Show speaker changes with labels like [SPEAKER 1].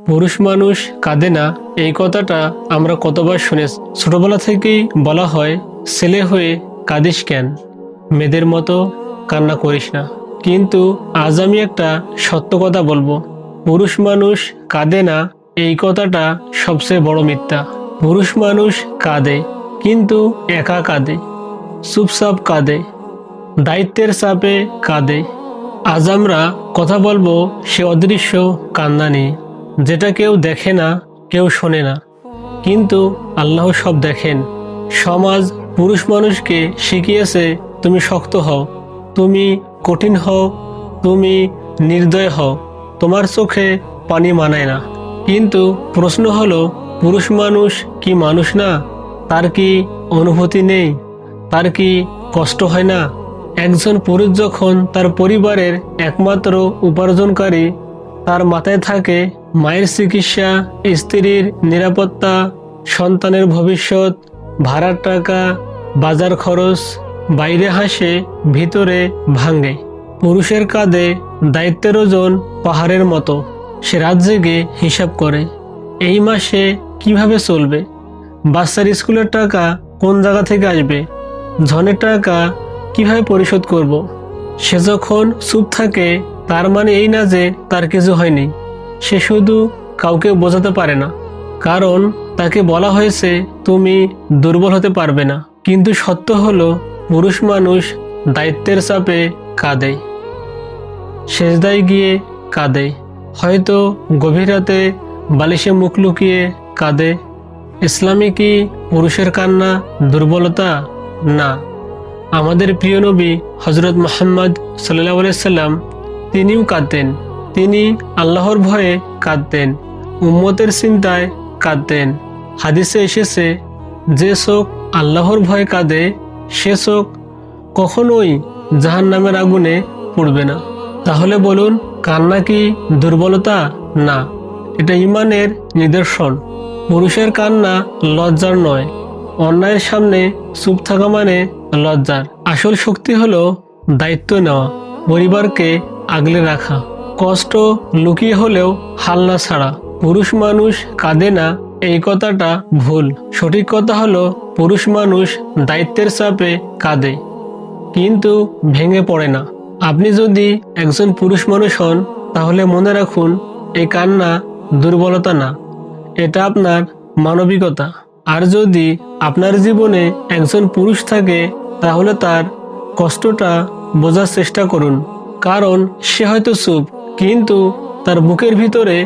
[SPEAKER 1] পুরুষ মানুষ কাঁদে না, এই কথাটা আমরা কতবার শুনেছি। ছোটবেলা থেকেই বলা হয়, ছেলে হয়ে কাঁদিস কেন, মেয়েদের মতো কান্না করিস না। কিন্তু আজ আমি একটা সত্য কথা বলবো, পুরুষ মানুষ কাঁদে না, এই কথাটা সবচেয়ে বড় মিথ্যা। পুরুষ মানুষ কাঁদে, কিন্তু একা কাঁদে, চুপচাপ কাঁদে, দায়িত্বের চাপে কাঁদে। আজ আমরা কথা বলবো সে অদৃশ্য কান্না নিয়ে, যেটা কেউ দেখে না, কেউ শোনে না, কিন্তু আল্লাহ সব দেখেন। সমাজ পুরুষ মানুষকে শিখিয়েছে, তুমি শক্ত হও, তুমি কঠিন হও, তুমি নির্দয় হও, তোমার চোখে পানি মানায় না। কিন্তু প্রশ্ন হলো, পুরুষ মানুষ কি মানুষ না? তার কি অনুভূতি নেই? তার কি কষ্ট হয় না? একজন পুরুষ যখন তার পরিবারের একমাত্র উপার্জনকারী, তার মাথায় থাকে মায়ের চিকিৎসা, স্ত্রীর নিরাপত্তা, সন্তানের ভবিষ্যৎ, ভাড়ার টাকা, বাজার খরচ, বাইরে হাসে, ভিতরে ভাঙে। পুরুষের কাঁধে দায়িত্বের ওজন পাহাড়ের মতো। সে রাত জেগে হিসাব করে, এই মাসে কিভাবে চলবে, বাচ্চার স্কুলের টাকা কোন জায়গা থেকে আসবে, ধনের টাকা কিভাবে পরিশোধ করব। সে যখন চুপ থাকে, তার মানে এই না যে তার কিছু হয়নি। সে শুধু কাউকে বোঝাতে পারে না, কারণ তাকে বলা হয়েছে তুমি দুর্বল হতে পারবে না। কিন্তু সত্য হলো, পুরুষ মানুষ দায়িত্বের চাপে কাঁদে, সেজদায় গিয়ে কাঁদে, হয়তো গভীর রাতে বালিশে মুখ লুকিয়ে কাঁদে। ইসলামে কি পুরুষের কান্না দুর্বলতা? না। আমাদের প্রিয় নবী হজরত মুহাম্মদ সাল্লাল্লাহু আলাইহি সাল্লাম, তিনিও কাঁদতেন। তিনি আল্লাহর ভয়ে কাঁদতেন, উম্মতের চিন্তায় কাঁদতেন। হাদিসে এসেছে, যে চোখ আল্লাহর ভয়ে কাঁদে, সে চোখ কখনোই জাহান্নামের আগুনে পড়বে না। তাহলে বলুন, কান্না কি দুর্বলতা? না, এটা ঈমানের নিদর্শন। পুরুষের কান্না লজ্জার নয়, অন্যায়ের সামনে চুপ থাকা মানে লজ্জার। আসল শক্তি হলো দায়িত্ব নেওয়া, পরিবারকে আগলে রাখা, কষ্ট লুকিয়ে হলেও হাল না ছাড়া। পুরুষ মানুষ কাঁদে না, এই কথাটা ভুল। সঠিক কথা হলো, পুরুষ মানুষ দায়িত্বের চাপে কাঁদে, কিন্তু ভেঙে পড়ে না। আপনি যদি একজন পুরুষ মানুষ হন, তাহলে মনে রাখুন, এই কান্না দুর্বলতা না, এটা আপনার মানবিকতা। আর যদি আপনার জীবনে একজন পুরুষ থাকে, তাহলে তার কষ্টটা বোঝার চেষ্টা করুন, কারণ সে হয়তো চুপ, কিন্তু তার বুকের ভিতরে